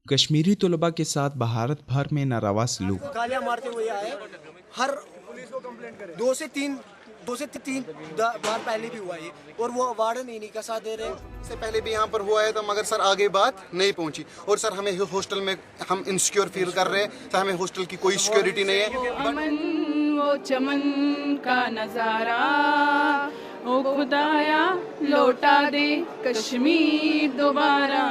کشمیری طلباء کے ساتھ بھارت بھر میں ناروا سلوک۔ گالیاں مارتے ہوئے آئے، ہر پولیس کو کمپلینٹ کرے، دو سے تین بار پہلے بھی ہوا یہ، اور وہ وارڈن انہی کا ساتھ دے رہے ہیں۔ اس سے پہلے بھی یہاں پر ہوا ہے تو مگر سر آگے بات نہیں پہنچی، اور سر ہمیں ہاسٹل میں ہم انسیکیور فیل کر رہے ہیں، سر ہمیں ہاسٹل کی کوئی سیکیورٹی نہیں ہے۔ امن وہ چمن کا نظارہ، او خدایا لوٹا دے کشمیر دوبارہ۔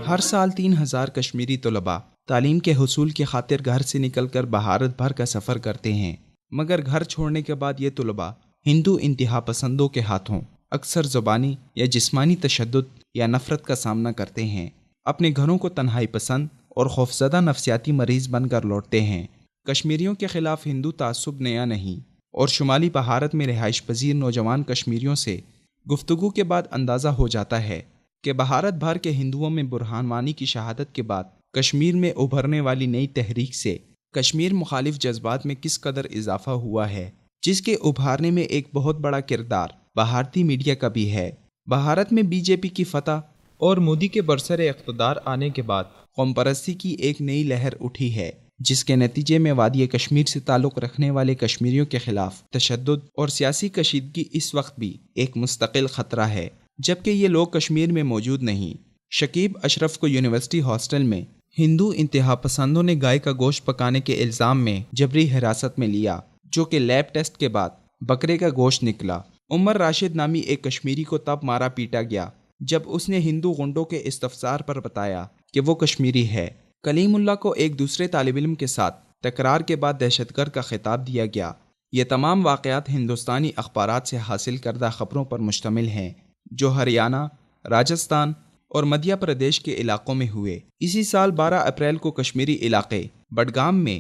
ہر سال 3000 کشمیری طلباء تعلیم کے حصول کی خاطر گھر سے نکل کر بھارت بھر کا سفر کرتے ہیں، مگر گھر چھوڑنے کے بعد یہ طلباء ہندو انتہا پسندوں کے ہاتھوں اکثر زبانی یا جسمانی تشدد یا نفرت کا سامنا کرتے ہیں، اپنے گھروں کو تنہائی پسند اور خوفزدہ نفسیاتی مریض بن کر لوٹتے ہیں۔ کشمیریوں کے خلاف ہندو تعصب نیا نہیں، اور شمالی بھارت میں رہائش پذیر نوجوان کشمیریوں سے گفتگو کے بعد اندازہ ہو جاتا ہے کہ بھارت بھر کے ہندوؤں میں برہان وانی کی شہادت کے بعد کشمیر میں ابھرنے والی نئی تحریک سے کشمیر مخالف جذبات میں کس قدر اضافہ ہوا ہے، جس کے ابھارنے میں ایک بہت بڑا کردار بھارتی میڈیا کا بھی ہے۔ بھارت میں بی جے پی کی فتح اور مودی کے برسر اقتدار آنے کے بعد قوم پرستی کی ایک نئی لہر اٹھی ہے، جس کے نتیجے میں وادی کشمیر سے تعلق رکھنے والے کشمیریوں کے خلاف تشدد اور سیاسی کشیدگی اس وقت بھی ایک مستقل خطرہ ہے، جبکہ یہ لوگ کشمیر میں موجود نہیں۔ شکیب اشرف کو یونیورسٹی ہاسٹل میں ہندو انتہا پسندوں نے گائے کا گوشت پکانے کے الزام میں جبری حراست میں لیا، جو کہ لیب ٹیسٹ کے بعد بکرے کا گوشت نکلا۔ عمر راشد نامی ایک کشمیری کو تب مارا پیٹا گیا جب اس نے ہندو غنڈوں کے استفسار پر بتایا کہ وہ کشمیری ہے۔ کلیم اللہ کو ایک دوسرے طالب علم کے ساتھ تکرار کے بعد دہشت گرد کا خطاب دیا گیا۔ یہ تمام واقعات ہندوستانی اخبارات سے حاصل کردہ خبروں پر مشتمل ہیں، جو ہریانہ، راجستھان اور مدھیہ پردیش کے علاقوں میں ہوئے۔ اسی سال 12 اپریل کو کشمیری علاقے بڈگام میں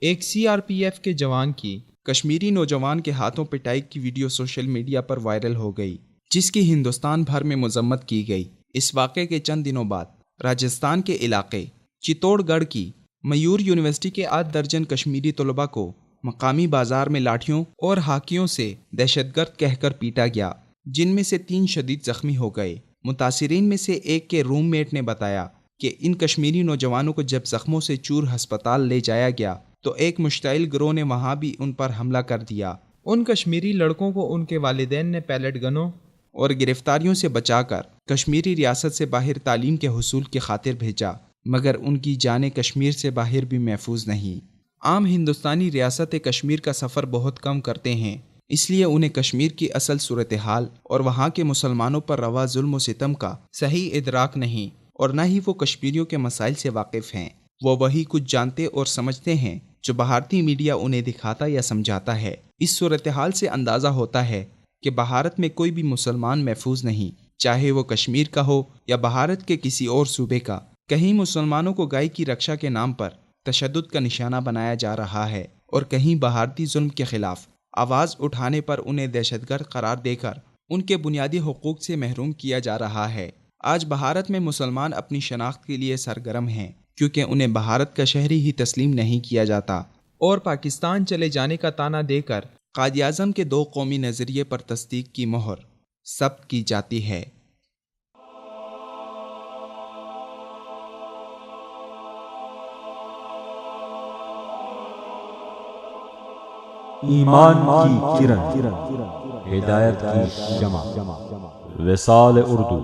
ایک سی آر پی ایف کے جوان کی کشمیری نوجوان کے ہاتھوں پٹائی کی ویڈیو سوشل میڈیا پر وائرل ہو گئی، جس کی ہندوستان بھر میں مذمت کی گئی۔ اس واقعے کے چند دنوں بعد راجستھان کے علاقے چتوڑ گڑھ کی میور یونیورسٹی کے 8 درجن کشمیری طلباء کو مقامی بازار میں لاٹھیوں اور ہاکیوں سے دہشت گرد کہہ کر پیٹا گیا، جن میں سے 3 شدید زخمی ہو گئے۔ متاثرین میں سے ایک کے روم میٹ نے بتایا کہ ان کشمیری نوجوانوں کو جب زخموں سے چور ہسپتال لے جایا گیا تو ایک مشتعل گروہ نے وہاں بھی ان پر حملہ کر دیا۔ ان کشمیری لڑکوں کو ان کے والدین نے پیلٹ گنوں اور گرفتاریوں سے بچا کر کشمیری ریاست سے باہر تعلیم کے حصول کی خاطر بھیجا، مگر ان کی جانیں کشمیر سے باہر بھی محفوظ نہیں۔ عام ہندوستانی ریاست کشمیر کا سفر بہت کم کرتے ہیں، اس لیے انہیں کشمیر کی اصل صورتحال اور وہاں کے مسلمانوں پر روا ظلم و ستم کا صحیح ادراک نہیں، اور نہ ہی وہ کشمیریوں کے مسائل سے واقف ہیں۔ وہ وہی کچھ جانتے اور سمجھتے ہیں جو بھارتی میڈیا انہیں دکھاتا یا سمجھاتا ہے۔ اس صورتحال سے اندازہ ہوتا ہے کہ بھارت میں کوئی بھی مسلمان محفوظ نہیں، چاہے وہ کشمیر کا ہو یا بھارت کے کسی اور صوبے کا۔ کہیں مسلمانوں کو گائے کی رکشا کے نام پر تشدد کا نشانہ بنایا جا رہا ہے، اور کہیں بھارتی ظلم کے خلاف آواز اٹھانے پر انہیں دہشت گرد قرار دے کر ان کے بنیادی حقوق سے محروم کیا جا رہا ہے۔ آج بھارت میں مسلمان اپنی شناخت کے لیے سرگرم ہیں، کیونکہ انہیں بھارت کا شہری ہی تسلیم نہیں کیا جاتا، اور پاکستان چلے جانے کا طعنہ دے کر قائد اعظم کے 2 قومی نظریے پر تصدیق کی مہر ثبت کی جاتی ہے۔ ایمان کی کرن، ہدایت کی شمع، وصال اردو